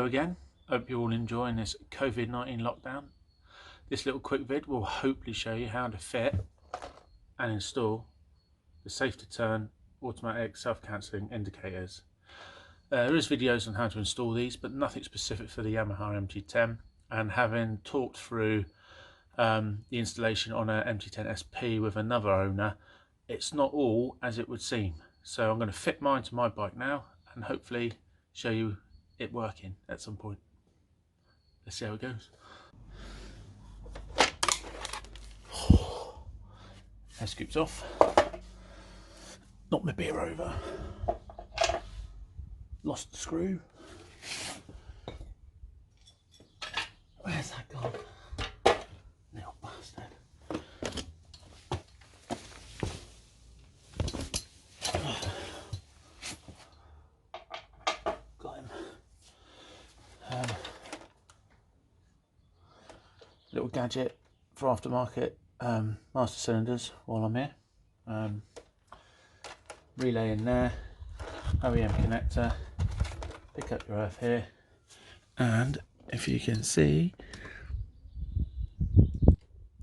again. Hope you're all enjoying this COVID-19 lockdown. This little quick vid will hopefully show you how to fit and install the safe to turn automatic self-cancelling indicators. There is videos on how to install these, but nothing specific for the Yamaha MT10. And having talked through the installation on a MT10 SP with another owner, it's not all as it would seem. So I'm going to fit mine to my bike now and hopefully show you it working at some point. Let's see how it goes. That scoops off. Knocked my beer over. Lost the screw. Where's that gone? Little bastard. Got him. Little gadget for aftermarket master cylinders while I'm here. Relay in there, OEM connector, pick up your earth here, and if you can see,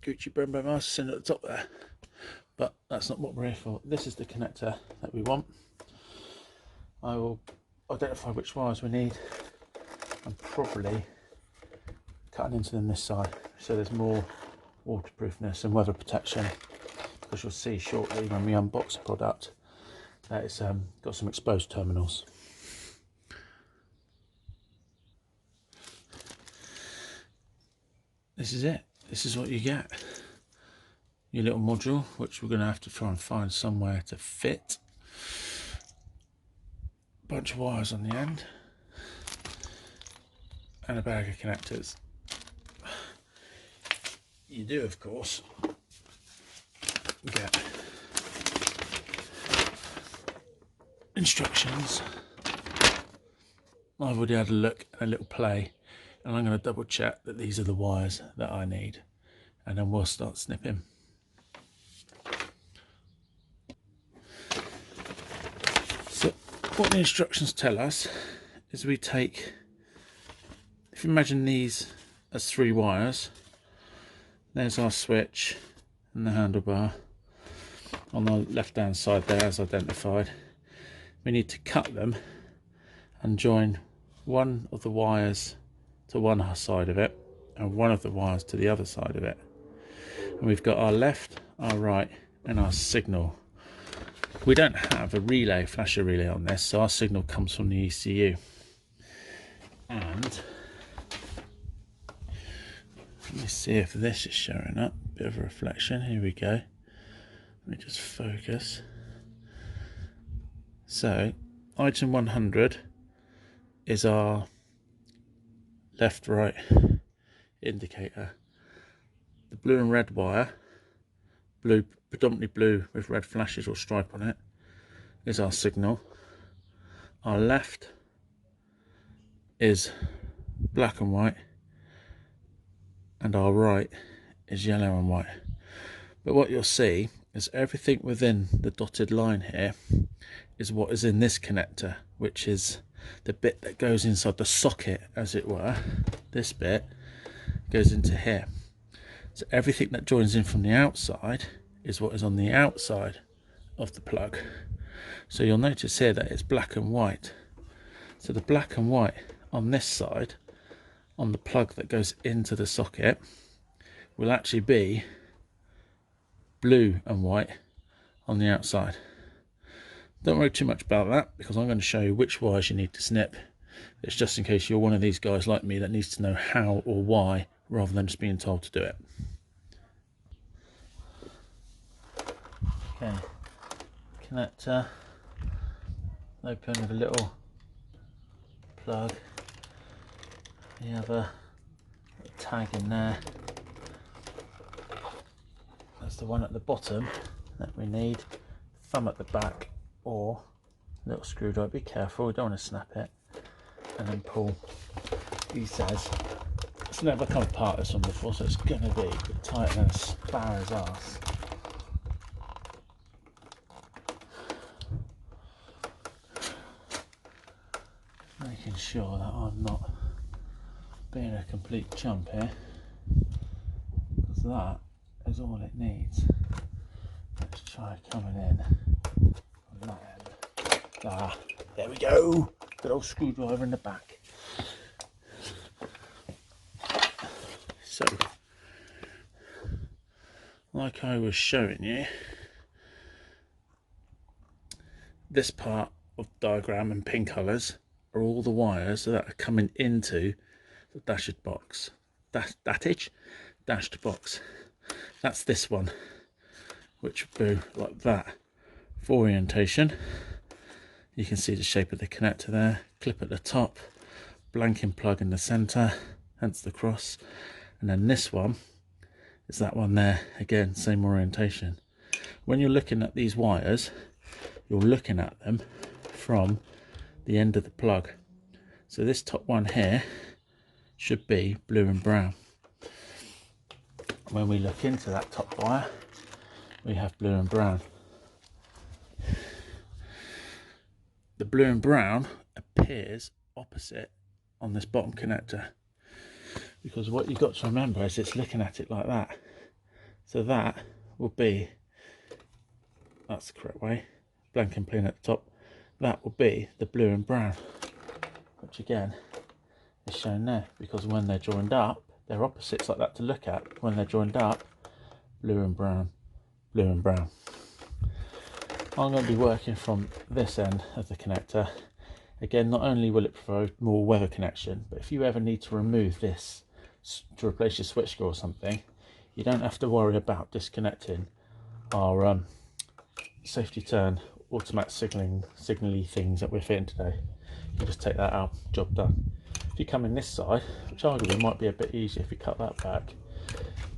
Gucci Brembo master cylinder at the top there, but that's not what we're here for. This is the connector that we want. I will identify which wires we need. I'm probably cutting into them this side so there's more waterproofness and weather protection, because you'll see shortly when we unbox the product that it's got some exposed terminals. This is it. This is what you get. Your little module, which we're going to have to try and find somewhere to fit. Bunch of wires on the end and a bag of connectors. You do, of course, get instructions. I've already had a look and a little play, and I'm going to double check that these are the wires that I need, and then we'll start snipping. So what the instructions tell us is we take, if you imagine these as 3 wires, there's our switch and the handlebar on the left hand side there as identified. We need to cut them and join one of the wires to one side of it and one of the wires to the other side of it. And we've got our left, our right and our signal. We don't have a relay, flasher relay on this, so our signal comes from the ECU. And let me see if this is showing up. Bit of a reflection, here we go. Let me just focus. So item 100 is our left right indicator. The blue and red wire, blue, predominantly blue with red flashes or stripe on it, is our signal. Our left is black and white, and our right is yellow and white. But what you'll see is everything within the dotted line here is what is in this connector, which is the bit that goes inside the socket, as it were. This bit goes into here. So everything that joins in from the outside is what is on the outside of the plug. So you'll notice here that it's black and white. So the black and white on this side, on the plug that goes into the socket, will actually be blue and white on the outside. Don't worry too much about that, because I'm going to show you which wires you need to snip. It's just in case you're one of these guys like me that needs to know how or why rather than just being told to do it. Okay, connector, open with a little plug. You have a tag in there. That's the one at the bottom that we need. Thumb at the back or a little screwdriver. Be careful, we don't want to snap it. And then pull. He says it's never come apart this one before, so it's going to be tight than a sparrow's ass. Making sure that I'm not being a complete chump here, because that is all it needs. Let's try coming in on that end. Ah, there we go. Good old screwdriver in the back. So, like I was showing you, this part of the diagram in pin colours are all the wires that are coming into the dashed box. Dashed box. That's this one, which would go like that. For orientation, you can see the shape of the connector there, clip at the top, blanking plug in the centre, hence the cross, and then this one is that one there, again same orientation. When you're looking at these wires, you're looking at them from the end of the plug. So this top one here should be blue and brown. When we look into that top wire, we have blue and brown. The blue and brown appears opposite on this bottom connector, because what you've got to remember is it's looking at it like that. So that will be, that's the correct way, blank and plain at the top, that will be the blue and brown, which again is shown there, because when they're joined up, they're opposites like that to look at. When they're joined up, blue and brown, blue and brown. I'm going to be working from this end of the connector. Again, not only will it provide more weather connection, but if you ever need to remove this to replace your switch screw or something, you don't have to worry about disconnecting our safety turn automatic signally things that we're fitting today. You just take that out, job done. If you come in this side, which arguably might be a bit easier if you cut that back,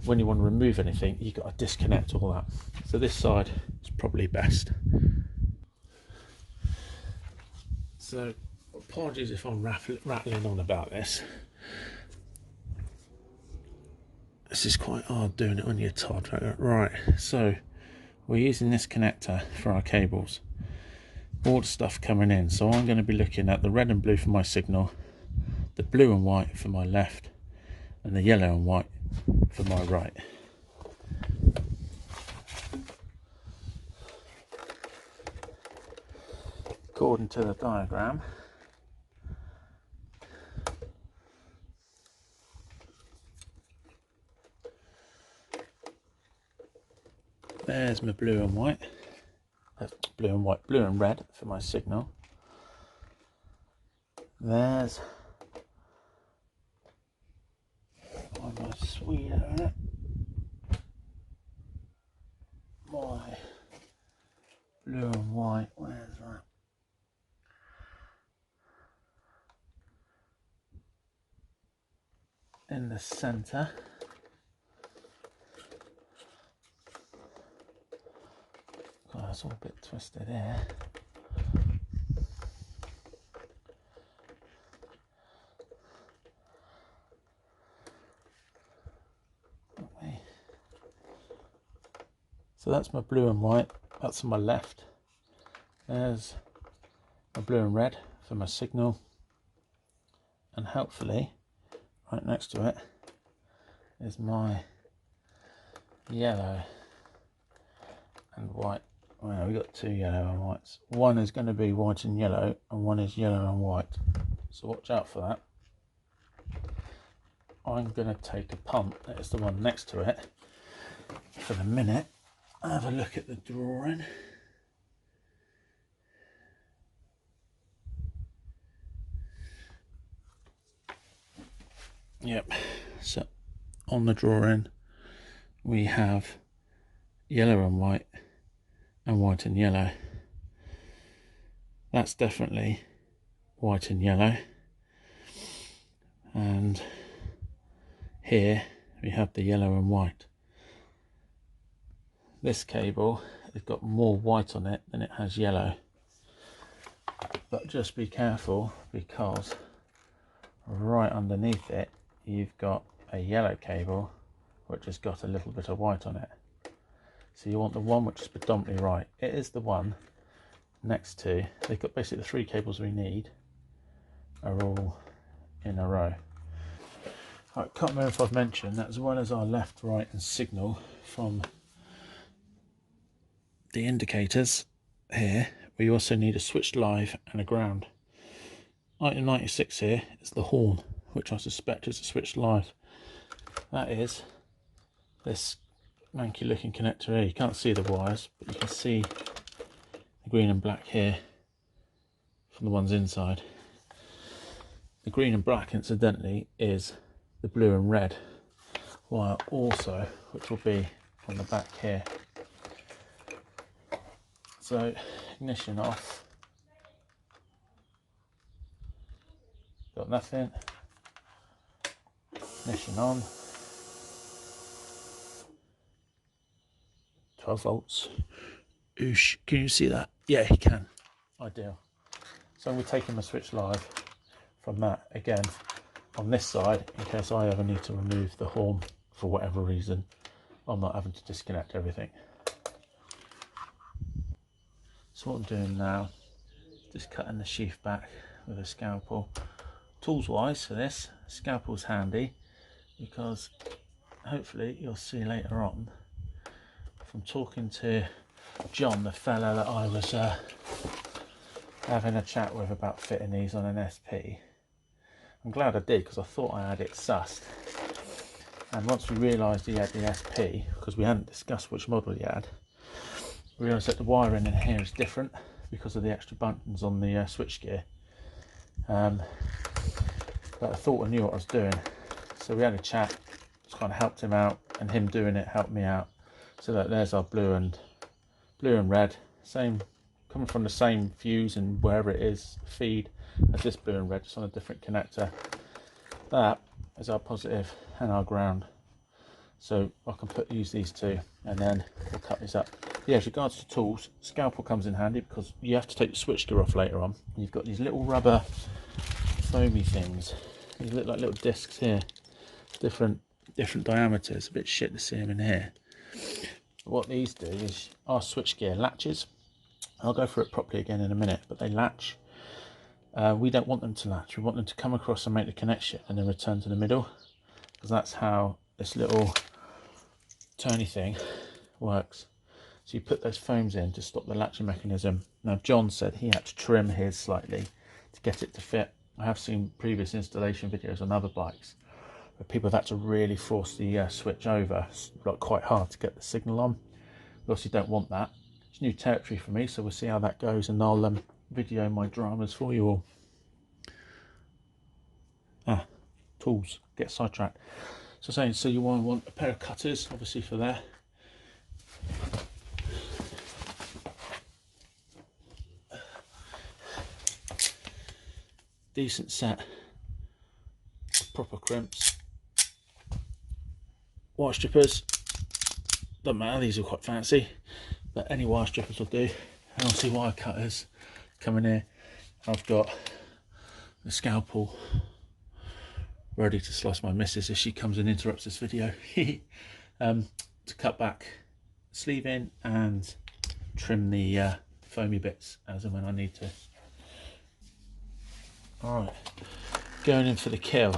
when you want to remove anything, you've got to disconnect all that. So this side is probably best. So apologies if I'm rattling on about this. This is quite hard doing it on your Todd. Right, so we're using this connector for our cables. All the stuff coming in. So I'm going to be looking at the red and blue for my signal, the blue and white for my left, and the yellow and white for my right. According to the diagram, there's my blue and white. That's blue and white, blue and red for my signal. There's my sweetheart, my blue and white. Where's that? In the centre. God, it's all a bit twisted here. So that's my blue and white, that's on my left. There's my blue and red for my signal, and hopefully right next to it is my yellow and white. Well, we've got two yellow and whites. One is going to be white and yellow, and one is yellow and white. So watch out for that. I'm going to take a pump, that is the one next to it, for the minute. Have a look at the drawing. Yep, so on the drawing we have yellow and white and yellow. That's definitely white and yellow. And here we have the yellow and white. This cable has got more white on it than it has yellow, but just be careful, because right underneath it you've got a yellow cable which has got a little bit of white on it. So you want the one which is predominantly right. It is the one next to, they've got basically the three cables we need are all in a row. Right, can't remember if I've mentioned that as well as our left, right and signal from the indicators here, we also need a switched live and a ground. Item 96 here is the horn, which I suspect is a switched live. That is this manky looking connector here. You can't see the wires, but you can see the green and black here from the ones inside. The green and black, incidentally, is the blue and red wire also, which will be on the back here. So ignition off, got nothing. Ignition on, 12 volts. Oosh, can you see that? Yeah, you can. Ideal. So we're taking my switch live from that again on this side in case I ever need to remove the horn for whatever reason. I'm not having to disconnect everything. So what I'm doing now, just cutting the sheath back with a scalpel. Tools wise for this, scalpel's handy because hopefully you'll see later on from talking to John, the fella that I was having a chat with about fitting these on an SP. I'm glad I did because I thought I had it sussed, and once we realised he had the SP, because we hadn't discussed which model he had, we realised that the wiring in here is different because of the extra buttons on the switchgear. But I thought I knew what I was doing, so we had a chat, just kind of helped him out, and him doing it helped me out. So that there's our blue and red, same, coming from the same fuse and wherever it is feed as this blue and red, just on a different connector. That is our positive and our ground. So I can use these two, and then we'll cut this up. Yeah, as regards to tools, scalpel comes in handy because you have to take the switchgear off later on. You've got these little rubber foamy things. These look like little discs here, different diameters. A bit shit to see them in here. But what these do is our switchgear latches. I'll go through it properly again in a minute, but they latch. We don't want them to latch. We want them to come across and make the connection and then return to the middle, because that's how this little turny thing works. So you put those foams in to stop the latching mechanism. Now John said he had to trim his slightly to get it to fit. I have seen previous installation videos on other bikes where people have had to really force the switch over, like quite hard, to get the signal on. We obviously don't want that. It's new territory for me, so we'll see how that goes, and I'll video my dramas for you all. Tools, get sidetracked. So you want a pair of cutters, obviously, for there. Decent set, proper crimps. Wire strippers, doesn't matter, these are quite fancy, but any wire strippers will do. And obviously wire cutters coming here. I've got the scalpel ready to slice my missus if she comes and interrupts this video. To cut back sleeve in and trim the foamy bits as and when I need to. Alright, going in for the kill.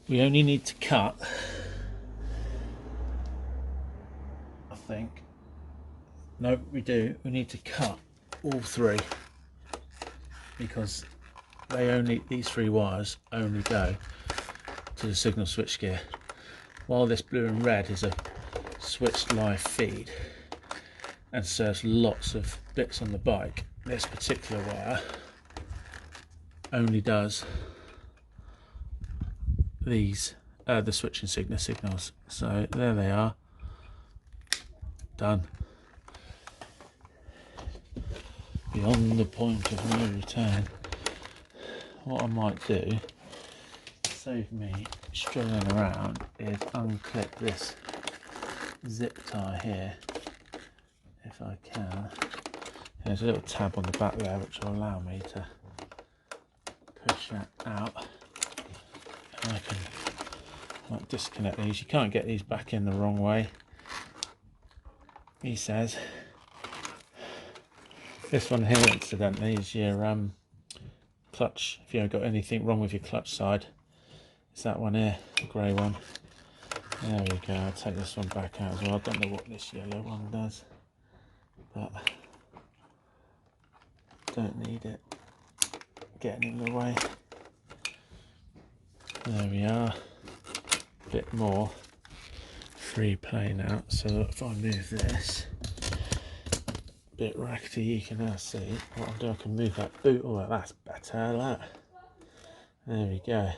We only need to cut, I think, no we do, we need to cut all three, because these three wires only go to the signal switchgear, while this blue and red is a switched live feed and serves lots of bits on the bike. This particular wire only does these, the switching signals. So there they are, done. Beyond the point of no return. What I might do, save me strolling around, is unclip this zip tie here, if I can. There's a little tab on the back there which will allow me to push that out, and I can disconnect these. You can't get these back in the wrong way, he says. This one here, incidentally, is your clutch, if you haven't got anything wrong with your clutch side, it's that one here, the grey one. There we go. I'll take this one back out as well. I don't know what this yellow one does, but don't need it getting in the way. There we are. A bit more free play now. So if I move this, a bit rackety, you can now see what I'll do. I can move that boot. Oh, that's better. That. There we go.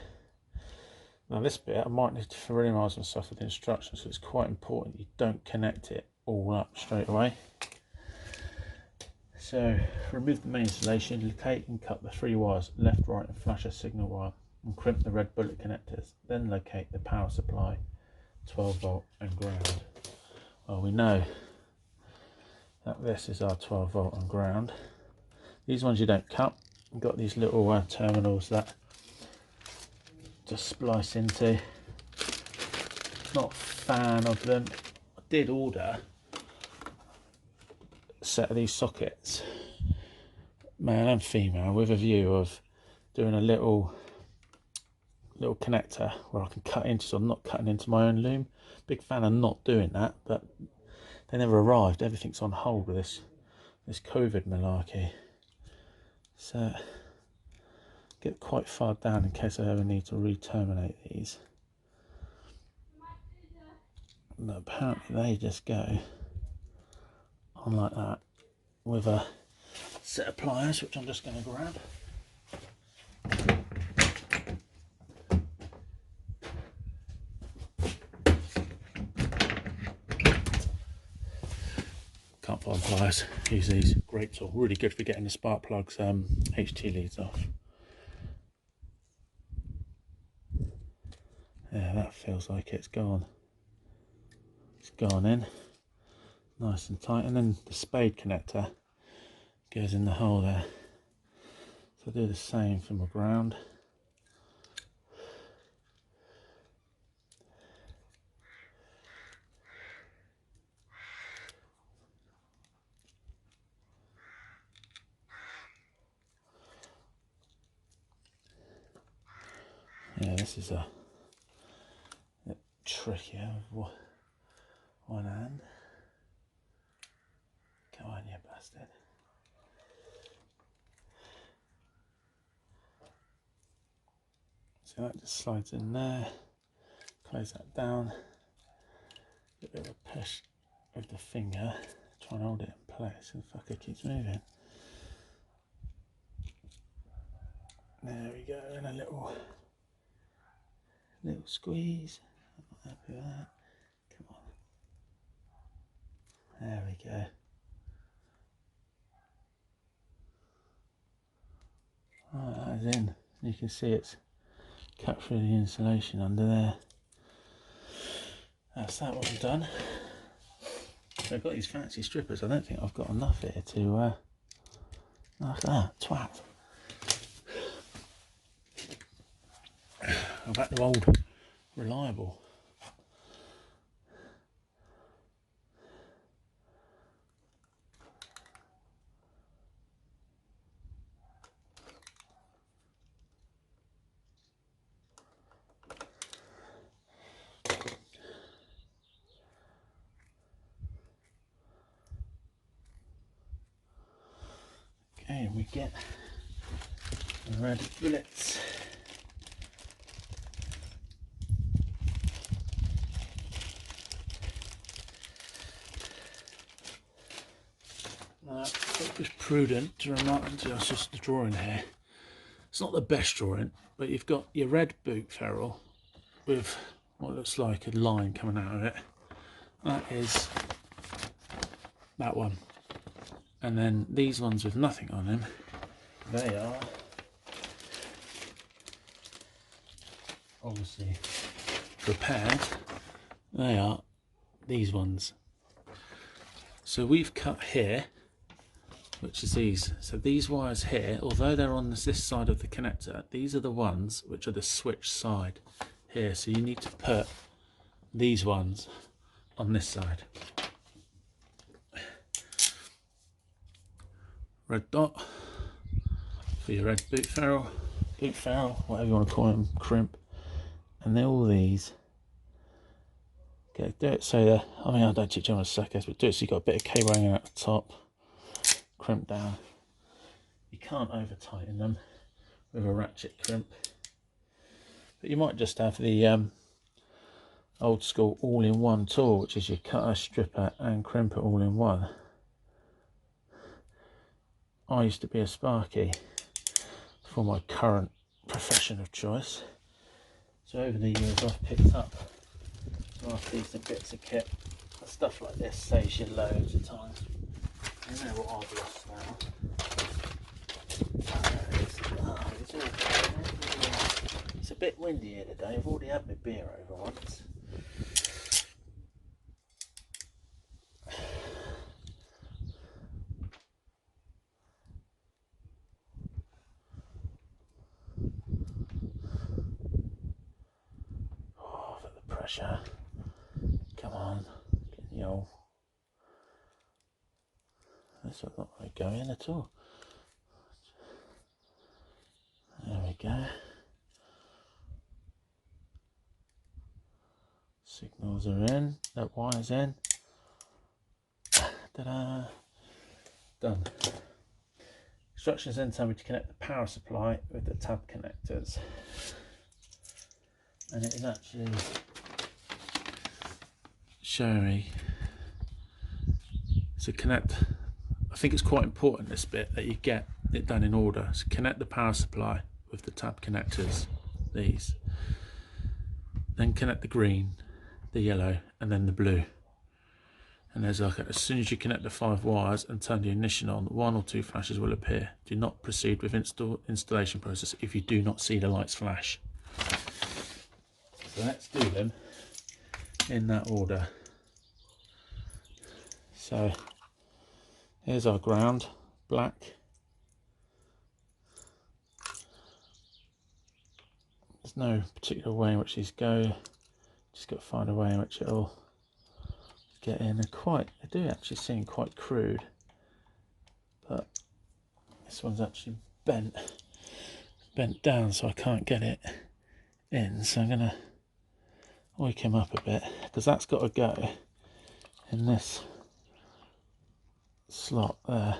Now this bit I might need to familiarise myself with the instructions, so it's quite important you don't connect it all up straight away. So remove the main insulation, locate and cut the 3 wires, left, right and flasher signal wire, and crimp the red bullet connectors. Then locate the power supply, 12 volt and ground. Well, we know that this is our 12 volt and ground. These ones you don't cut. We've got these little terminals that just splice into. Not a fan of them. I did order a set of these sockets, male and female, with a view of doing a little connector where I can cut into, so I'm not cutting into my own loom. Big fan of not doing that, but they never arrived. Everything's on hold with this COVID malarkey. So get quite far down in case I ever need to re-terminate these. But apparently they just go on like that with a set of pliers, which I'm just going to grab. Can't find pliers. Use these. Great tool. Really good for getting the spark plugs HT leads off. Yeah, that feels like it's gone. It's gone in nice and tight, and then the spade connector goes in the hole there. So I'll do the same for my ground. Yeah, this is a bit trickier with one hand. Come on, you bastard. So that just slides in there. Close that down. A bit of a push with the finger. Try and hold it in place so the fucker keeps moving. There we go, and a little squeeze. I'm not happy with that. Come on. There we go. Right, that is in. You can see it's cut through the insulation under there. That's that one done. So I've got these fancy strippers. I don't think I've got enough here to twat. Go back to old reliable. Okay, and we get the red bullets. Now, it was prudent to remind us just the drawing here. It's not the best drawing, but you've got your red boot ferrule with what looks like a line coming out of it. That is that one. And then these ones with nothing on them, they are obviously prepared. They are these ones. So we've cut here, which is these. So these wires here, although they're on this side of the connector, these are the ones which are the switch side here. So you need to put these ones on this side. Red dot for your red boot ferrule, whatever you want to call them, crimp, and then all these. Okay, do it so that, I mean, I don't teach you on a second, but do it so you've got a bit of cable hanging out the top, crimp down. You can't over tighten them with a ratchet crimp, but you might just have the old school all-in-one tool, which is your cutter, stripper and crimper all in one. I used to be a sparky for my current profession of choice, so over the years I've picked up some half decent bits of kit. Stuff like this saves you loads of time. You know what I've lost now? It's a bit windy here today. I've already had my beer over once. Oh, for the pressure. Come on, get the old. This will not really go in at all. There we go. Signals are in, that wire's in. Ta-da! Done. Instructions then tell me to connect the power supply with the tab connectors. And it is actually showing me to connect. I think it's quite important, this bit, that you get it done in order. So connect the power supply with the tab connectors, these. Then connect the green, the yellow, and then the blue. And there's like, as soon as you connect the 5 wires and turn the ignition on, 1 or 2 flashes will appear. Do not proceed with installation process if you do not see the lights flash. So let's do them in that order. So here's our ground, black. There's no particular way in which these go. Just got to find a way in which it'll get in. They do actually seem quite crude, but this one's actually bent down, so I can't get it in. So I'm gonna wake him up a bit, because that's got to go in this slot there.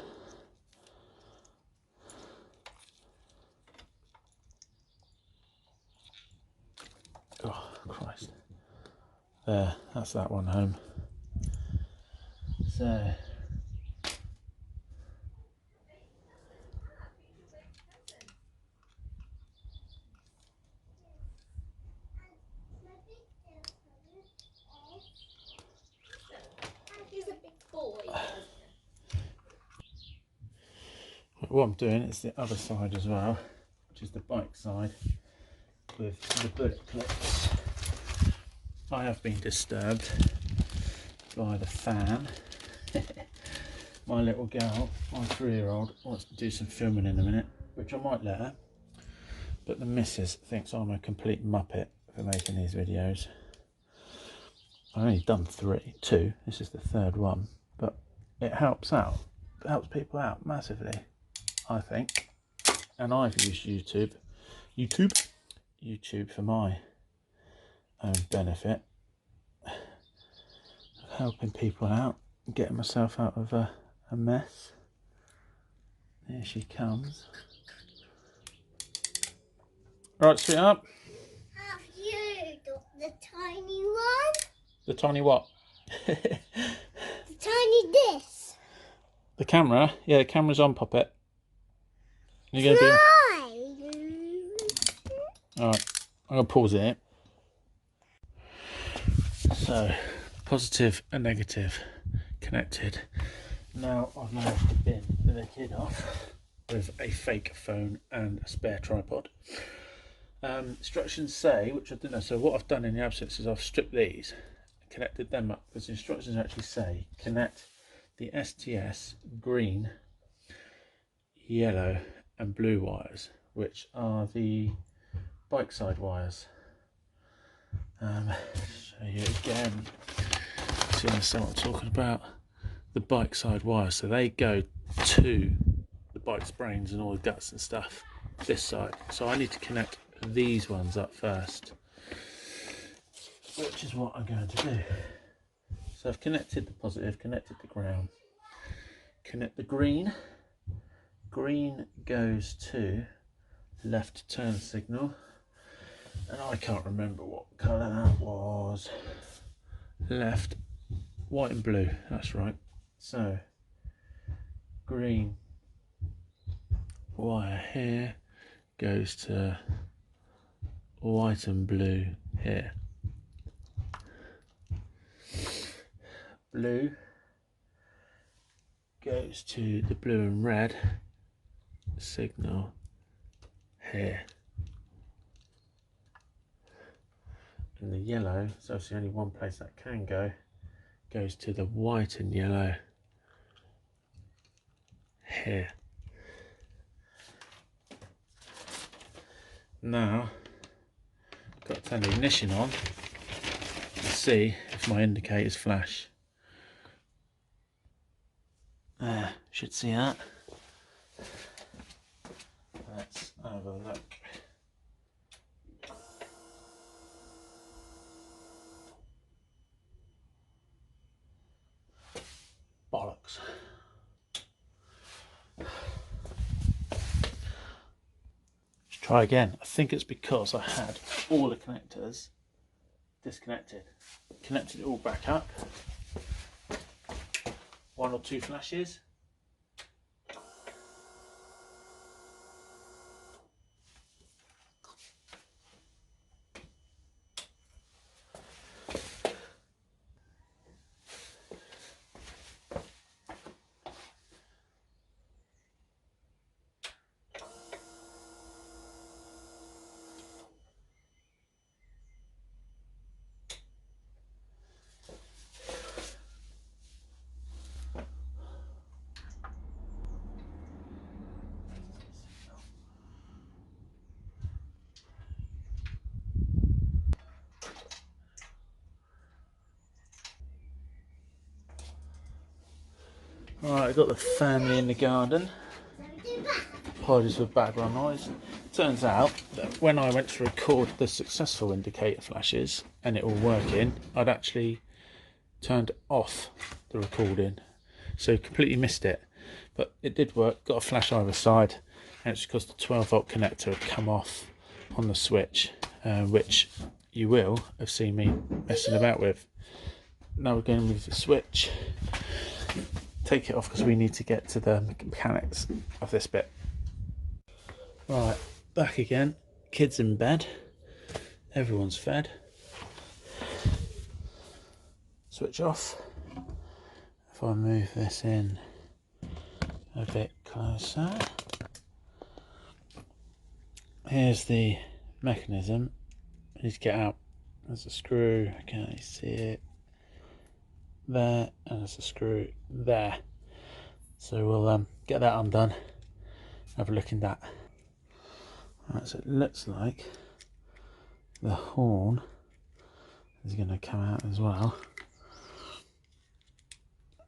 Oh Christ, there, that's that one home. So he's a big boy. what I'm doing is the other side as well, which is the bike side with the bullet clips. I have been disturbed by the fan. My little girl, my 3-year-old, wants to do some filming in a minute, which I might let her, but the missus thinks I'm a complete muppet for making these videos. I've only done 2, this is the 3rd one, but it helps out, it helps people out massively, I think. And I've used YouTube for my own benefit, helping people out, getting myself out of a mess. Here she comes. Right, sweetheart. Have you got the tiny one? The tiny what? The tiny this. The camera? Yeah, the camera's on, Puppet. You're going to be... Alright, I'm going to pause it. So, positive and negative connected. Now I've managed to bin the kid off with a fake phone and a spare tripod. Instructions say, which I don't know, so what I've done in the absence is I've stripped these, connected them up, because the instructions actually say connect the STS green, yellow and blue wires, which are the bike side wires. Show you again, so you understand what I'm talking about. The bike side wires, so they go to the bites, brains and all the guts and stuff this side. So I need to connect these ones up first, which is what I'm going to do. So I've connected the positive, connected the ground, connect the green. Green goes to left turn signal, and I can't remember what colour that was. Left, white and blue, that's right. So green wire here goes to white and blue here. Blue goes to the blue and red signal here. And the yellow, so it's the only one place that can go, goes to the white and yellow here. Now, got to turn the ignition on and see if my indicators flash. There, should see that. Let's have a look. Bollocks. Let's try again. I think it's because I had all the connectors disconnected. Connected it all back up. 1 or 2 flashes. Alright, I've got the family in the garden. Apologies for background noise. Turns out that when I went to record the successful indicator flashes and it all working, I'd actually turned off the recording, so completely missed it. But it did work, got a flash either side, and it's because the 12-volt connector had come off on the switch, which you will have seen me messing about with. Now we're going to move the switch, take it off because we need to get to the mechanics of this bit. Right, back again. Kids in bed, everyone's fed. Switch off. If I move this in a bit closer, here's the mechanism. I need to get out. There's a screw, can you see it? There, and there's a screw there. So we'll get that undone, have a look in that. Right, so it looks like the horn is going to come out as well.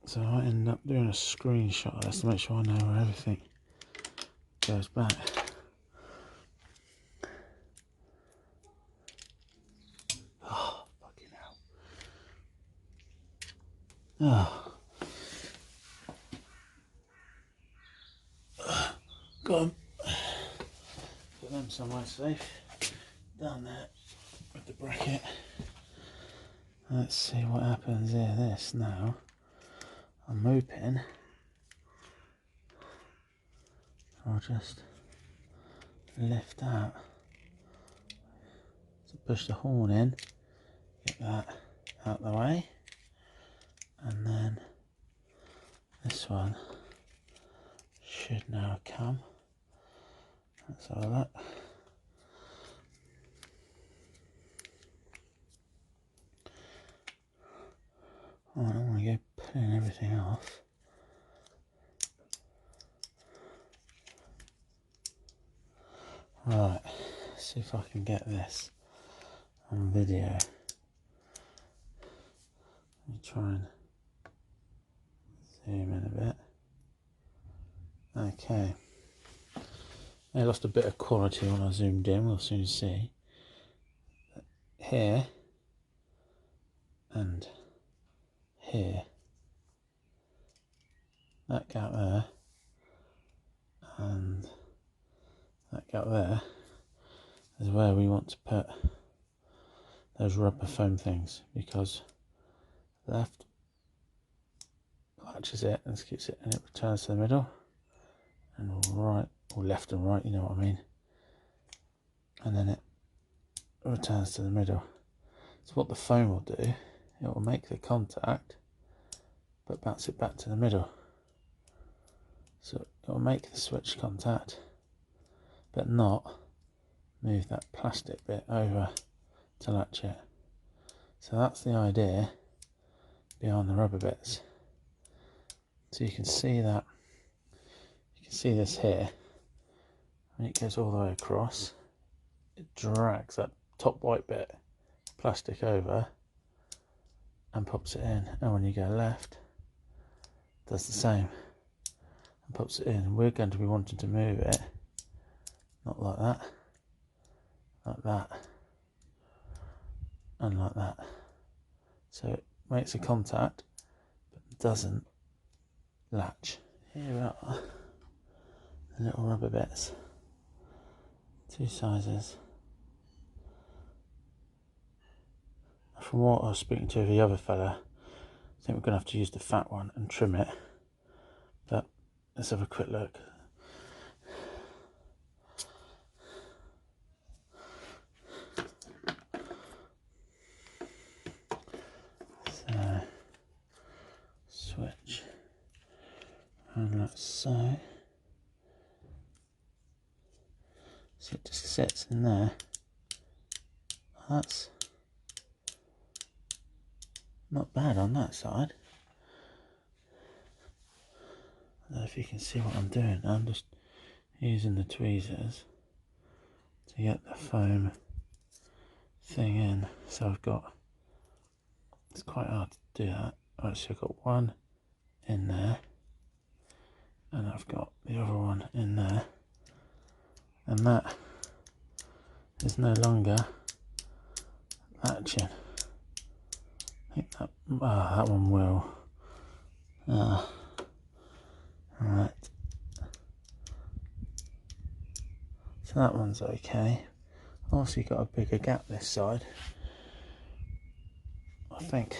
So I end up doing a screenshot of this to make sure I know where everything goes back. Oh, fucking hell. Oh. Go on. Put them somewhere safe. Down there with the bracket. Let's see what happens here. This now. I'm hoping I'll just lift out to push the horn in, get that out of the way, and then this one should now come. Let's have a look. Oh, I don't want to go pulling everything off. Right, see if I can get this on video. Let me try and zoom in a bit. Okay, I lost a bit of quality when I zoomed in, we'll soon see. Here and here, that gap there and that gap there is where we want to put those rubber foam things, because left latches it and keeps it, and it returns to the middle, and right, or left and right, you know what I mean, and then it returns to the middle. So what the foam will do, it will make the contact but bounce it back to the middle. So it will make the switch contact but not move that plastic bit over to latch it. So that's the idea behind the rubber bits. So you can see that, you can see this here, when it goes all the way across, it drags that top white bit plastic over and pops it in, and when you go left, it does the same and pops it in. We're going to be wanting to move it, not like that, like that, and like that. So it makes a contact but doesn't latch. Here are the little rubber bits, 2 sizes. From what I was speaking to the other fella, I think we're going to have to use the fat one and trim it, but let's have a quick look. So, switch, and like so. So it just sits in there. That's not bad on that side. I don't know if you can see what I'm doing. I'm just using the tweezers to get the foam thing in. So I've got, it's quite hard to do that. Actually, I've got one in there, and I've got the other one in there, and that is no longer latching. I think that, that one will. Right. So that one's okay. Also, you've got a bigger gap this side. I think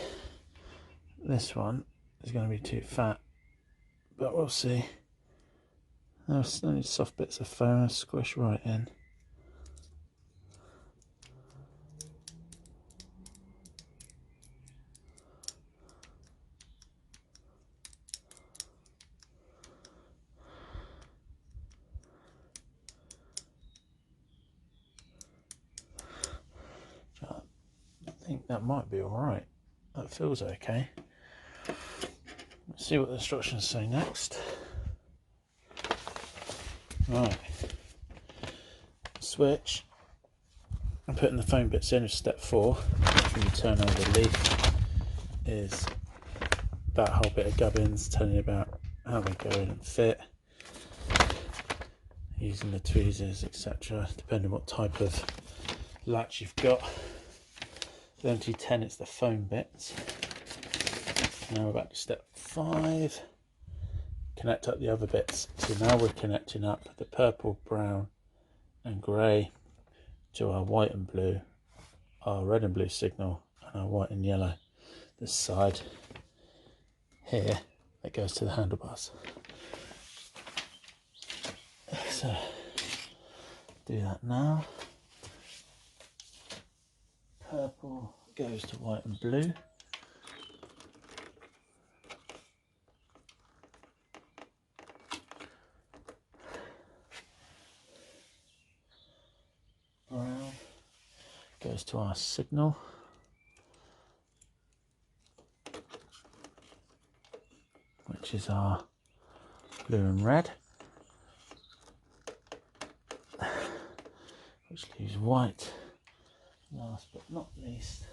this one is going to be too fat, but we'll see. There's only soft bits of foam squish right in. I think that might be alright. That feels okay. Let's see what the instructions say next. Right. Switch. I'm putting the foam bits in as step 4. When you turn over the leaf, is that whole bit of gubbins telling you about how they go in and fit, using the tweezers, etc., depending what type of latch you've got. The MT10, it's the foam bits. Now we're back to step 5. Connect up the other bits. So now we're connecting up the purple, brown and grey to our white and blue, our red and blue signal, and our white and yellow. This side here that goes to the handlebars. So do that now. Purple goes to white and blue. Brown goes to our signal. Which is our blue and red. Which leaves white. Last but not least,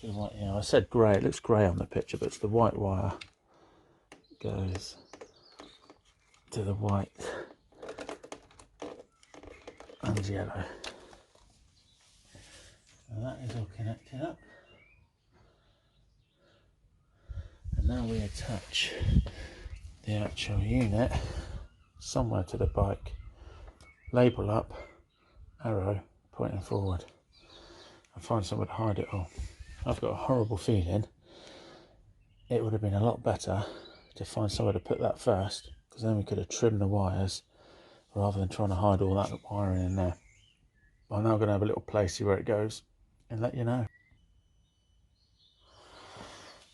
to the white. Yeah, I said grey. It looks grey on the picture, but it's the white wire goes to the white one's yellow. And that is all connected up. And now we attach the actual unit somewhere to the bike, label up, arrow pointing forward, and find somewhere to hide it all. I've got a horrible feeling it would have been a lot better to find somewhere to put that first, because then we could have trimmed the wires rather than trying to hide all that wiring in there. I'm now going to have a little play, see where it goes, and let you know.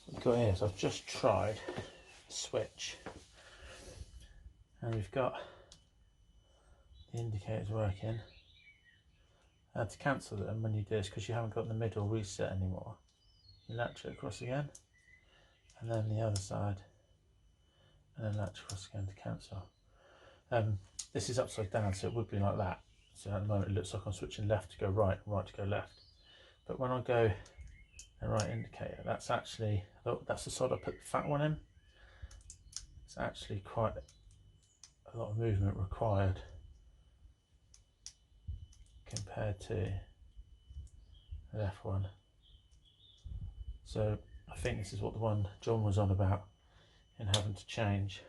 What we've got here is I've just tried a switch, and we've got the indicators working. I had to cancel them when you do this because you haven't got the middle reset anymore. You latch it across again, and then the other side, and then latch across again to cancel. This is upside down, so it would be like that. So at the moment it looks like I'm switching left to go right and right to go left. But when I go the right indicator, that's actually, that's the side I put the fat one in. It's actually quite a lot of movement required compared to the left one. So I think this is what the one John was on about in having to change.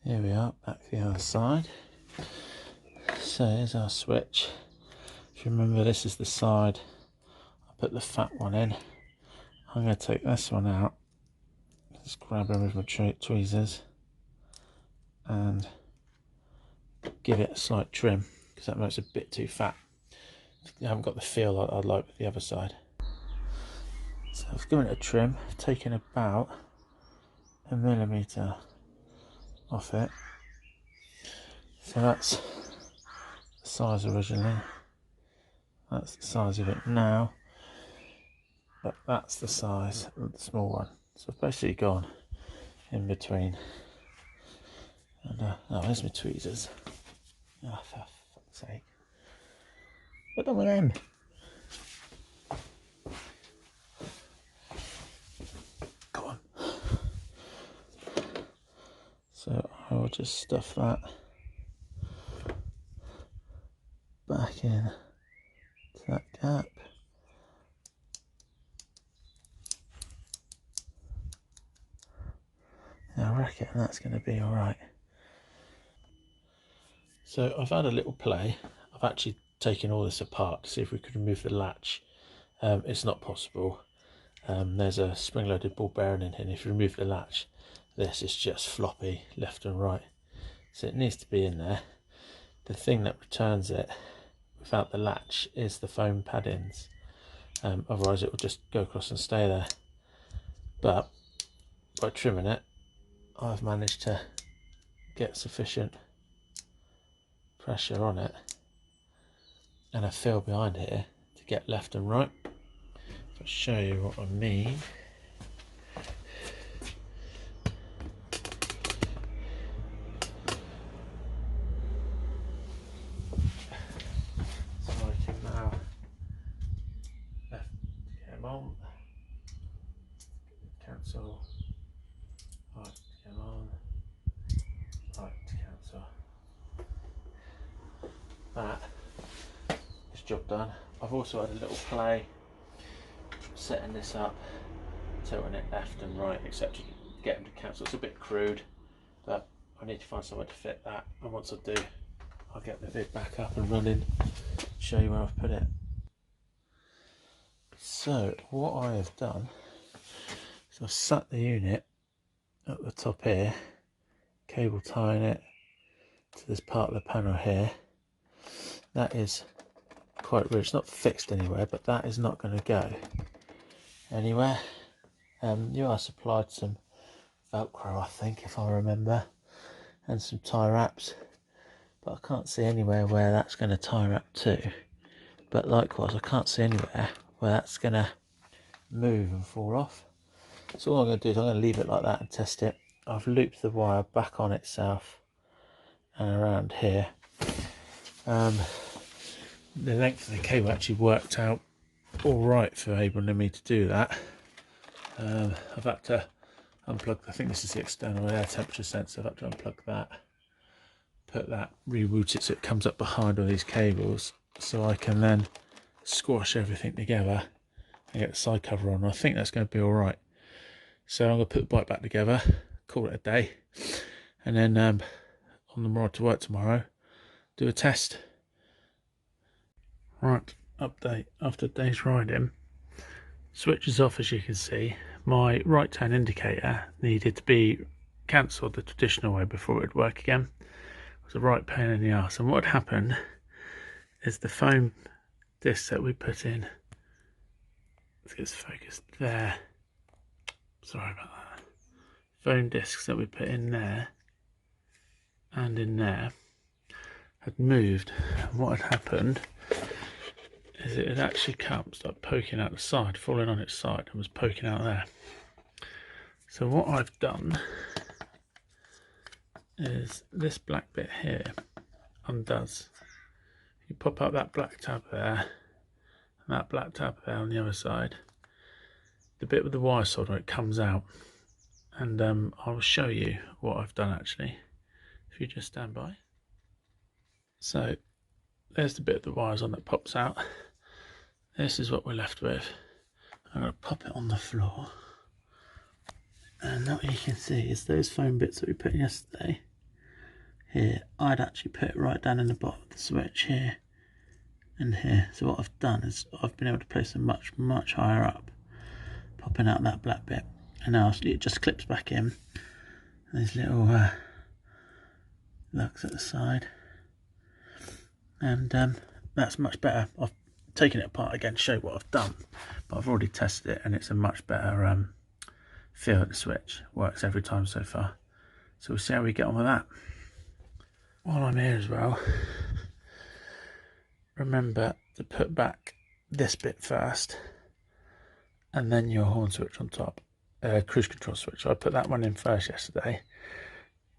Here we are, back to the other side. So here's our switch. If you remember, this is the side I put the fat one in. I'm going to take this one out, just grab them with my tweezers and give it a slight trim, because that makes it a bit too fat. I haven't got the feel like I'd like with the other side. So I've given it a trim, I've taken about 1mm off it. So that's the size originally, that's the size of it now, but that's the size of the small one. So I've basically gone in between. And oh, there's my tweezers. Oh, for fuck's sake. What done with them? Go on. So I will just stuff that back in to that gap. I reckon that's going to be alright. So I've had a little play. I've actually taken all this apart to see if we could remove the latch. It's not possible. There's a spring-loaded ball bearing in here, and if you remove the latch, this is just floppy left and right. So it needs to be in there. The thing that returns it without the latch is the foam paddings. Otherwise it will just go across and stay there. But by trimming it, I've managed to get sufficient pressure on it and a feel behind here to get left and right. I'll show you what I mean. So I can now left get them on, cancel, right get them on, right cancel. That is job done. I've also had a little play setting this up, tilting it left and right, except to get them to cancel. It's a bit crude, but I need to find somewhere to fit that, and once I do, I'll get the vid back up and running, show you where I've put it. So what I have done is I've sat the unit at the top here, cable tying it to this part of the panel here. That is quite rich, not fixed anywhere, but that is not going to go anywhere. You are supplied some Velcro, I think, if I remember, and some tie wraps, but I can't see anywhere where that's going to tie wrap to. But likewise, I can't see anywhere where that's going to move and fall off. So all I'm going to do is I'm going to leave it like that and test it. I've looped the wire back on itself and around here. The length of the cable actually worked out all right for Abram and me to do that. I've had to unplug, I think this is the external air temperature sensor, I've had to unplug that, put that, reroute it so it comes up behind all these cables, so I can then squash everything together and get the side cover on. I think that's going to be all right. So I'm going to put the bike back together, call it a day, and then on the ride to work tomorrow, do a test. Right, update after a day's riding. Switch is off, as you can see. My right turn indicator needed to be cancelled the traditional way before it would work again. It was a right pain in the arse, and what had happened is the foam disc that we put in, let's get this focused there, sorry about that, foam discs that we put in there and in there had moved, and what had happened is it had actually come, started poking out the side, falling on its side, and was poking out there. So what I've done is this black bit here undoes. You pop up that black tab there and that black tab there on the other side. The bit with the wire solder, it comes out, and I'll show you what I've done actually if you just stand by. So there's the bit of the wires on that pops out. This is what we're left with. I'm going to pop it on the floor, and what you can see is those foam bits that we put in yesterday. Here, I'd actually put it right down in the bottom of the switch here and here. So what I've done is I've been able to place them much higher up, popping out that black bit, and now it just clips back in. These little lugs at the side, and that's much better. I've taken it apart again to show what I've done, but I've already tested it and it's a much better feel at the switch. Works every time so far, so we'll see how we get on with that. While I'm here as well, remember to put back this bit first and then your horn switch on top, cruise control switch. So I put that one in first yesterday.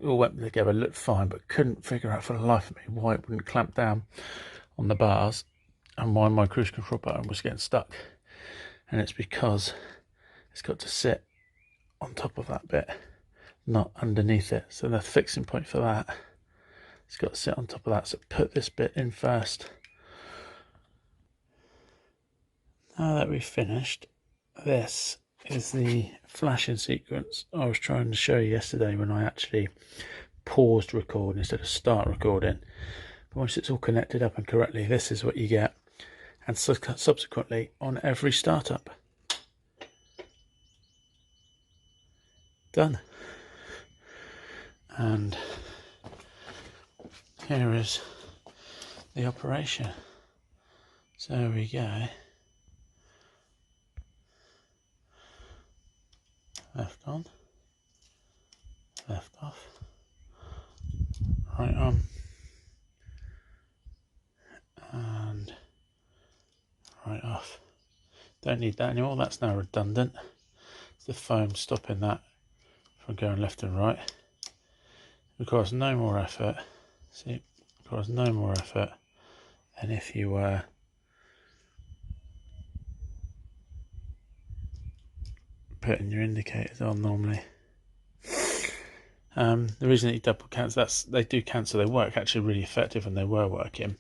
It all went together, looked fine, but couldn't figure out for the life of me why it wouldn't clamp down on the bars and why my cruise control button was getting stuck. And it's because it's got to sit on top of that bit, not underneath it. So the fixing point for that, it's got to sit on top of that. So put this bit in first. Now that we've finished, this is the flashing sequence I was trying to show you yesterday when I actually paused recording instead of start recording. But once it's all connected up and correctly, this is what you get, and subsequently on every startup. Done. And here is the operation. So there we go. Left on, left off, right on, and right off. Don't need that anymore, that's now redundant. It's the foam stopping that from going left and right. It requires no more effort. See, it requires no more effort than if you were putting your indicators on normally. The reason that you double cancel, they do cancel, they work actually really effective and they were working.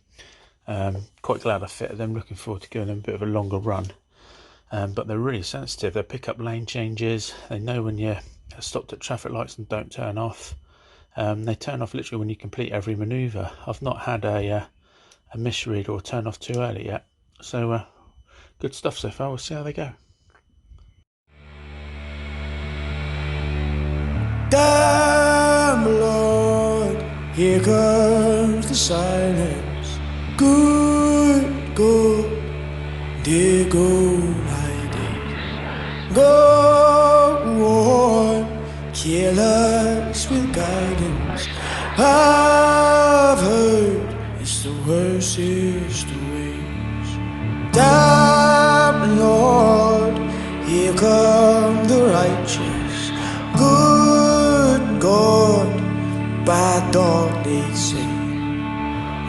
Quite glad I fitted them, looking forward to giving them a bit of a longer run. But they're really sensitive, they pick up lane changes, they know when you're stopped at traffic lights and don't turn off. They turn off literally when you complete every manoeuvre. I've not had a misread or turn off too early yet. So good stuff so far, we'll see how they go. Damn Lord, here comes the silence. Good God, there go my days. Go on, kill us with guidance. I've heard it's the worstest of ways. Damn Lord, here come the righteous. Good God, bad dog they say.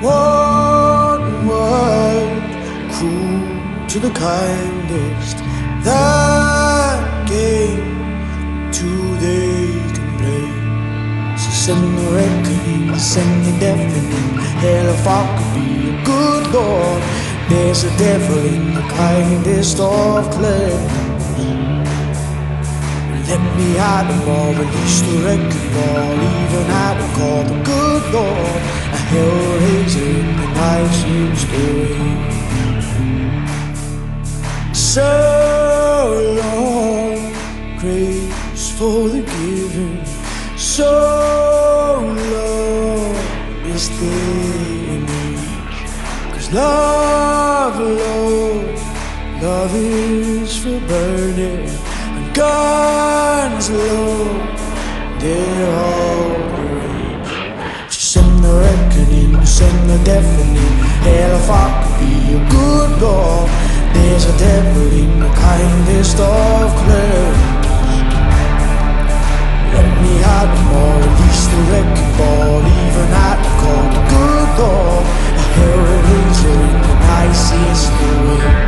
One word, cruel to the kindest. That game, two they can play. So send the reckoning, send the deafening. Hell, if I could be a good Lord, there's a devil in the kindest of clay. Let me hide them all, release the wrecking ball. Even I don't call the good Lord a hellraiser in the nicest way. So long, grace for the giving. So long is day and age. 'Cause love is for burning. Guns low, they're all rage. Send the reckoning, send the deafening. Hell, if I could be a good Lord, there's a devil in the kindest of clay. Let me hide them all, release the wrecking ball. Even I can call the good Lord a hellraiser in the nicest way.